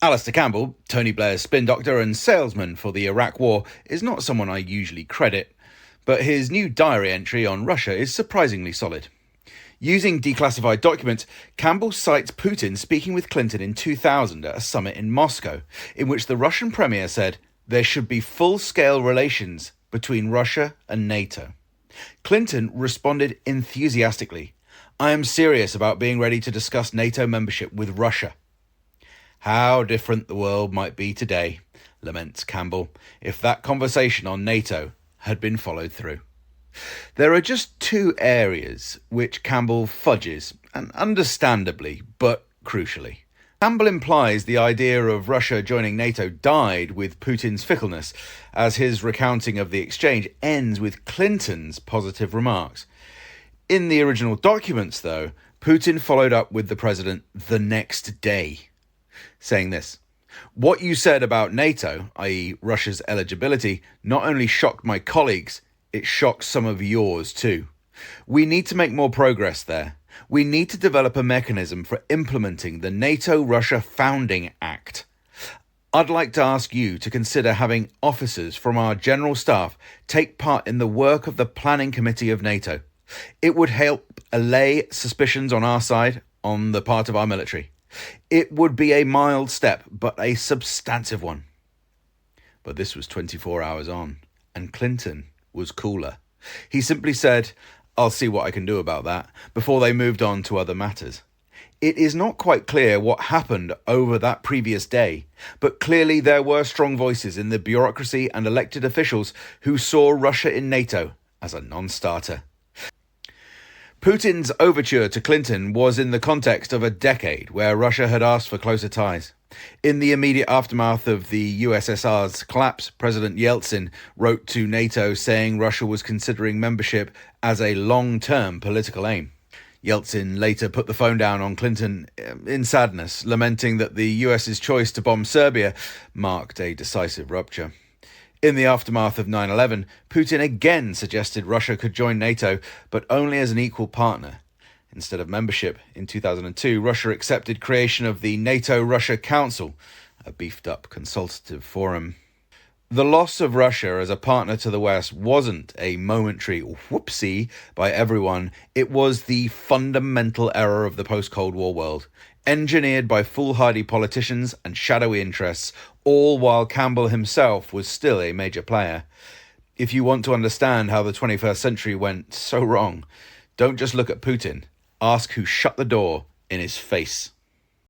Alistair Campbell, Tony Blair's spin doctor and salesman for the Iraq War, is not someone I usually credit, but his new diary entry on Russia is surprisingly solid. Using declassified documents, Campbell cites Putin speaking with Clinton in 2000 at a summit in Moscow, in which the Russian premier said there should be full-scale relations between Russia and NATO. Clinton responded enthusiastically, "I am serious about being ready to discuss NATO membership with Russia." How different the world might be today, laments Campbell, if that conversation on NATO had been followed through. There are just two areas which Campbell fudges, and understandably, but crucially. Campbell implies the idea of Russia joining NATO died with Putin's fickleness, as his recounting of the exchange ends with Clinton's positive remarks. In the original documents, though, Putin followed up with the president the next day, saying this: "What you said about NATO, i.e. Russia's eligibility, not only shocked my colleagues, it shocks some of yours too. We need to make more progress there. We need to develop a mechanism for implementing the NATO-Russia Founding Act. I'd like to ask you to consider having officers from our general staff take part in the work of the Planning Committee of NATO. It would help allay suspicions on our side, on the part of our military. It would be a mild step, but a substantive one." But this was 24 hours on, and Clinton was cooler. He simply said, "I'll see what I can do about that," before they moved on to other matters. It is not quite clear what happened over that previous day, but clearly there were strong voices in the bureaucracy and elected officials who saw Russia in NATO as a non-starter. Putin's overture to Clinton was in the context of a decade where Russia had asked for closer ties. In the immediate aftermath of the USSR's collapse, President Yeltsin wrote to NATO saying Russia was considering membership as a long-term political aim. Yeltsin later put the phone down on Clinton in sadness, lamenting that the US's choice to bomb Serbia marked a decisive rupture. In the aftermath of 9/11, Putin again suggested Russia could join NATO, but only as an equal partner. Instead of membership, in 2002, Russia accepted creation of the NATO-Russia Council, a beefed-up consultative forum. The loss of Russia as a partner to the West wasn't a momentary whoopsie by everyone. It was the fundamental error of the post-Cold War world, engineered by foolhardy politicians and shadowy interests, all while Campbell himself was still a major player. If you want to understand how the 21st century went so wrong, don't just look at Putin. Ask who shut the door in his face.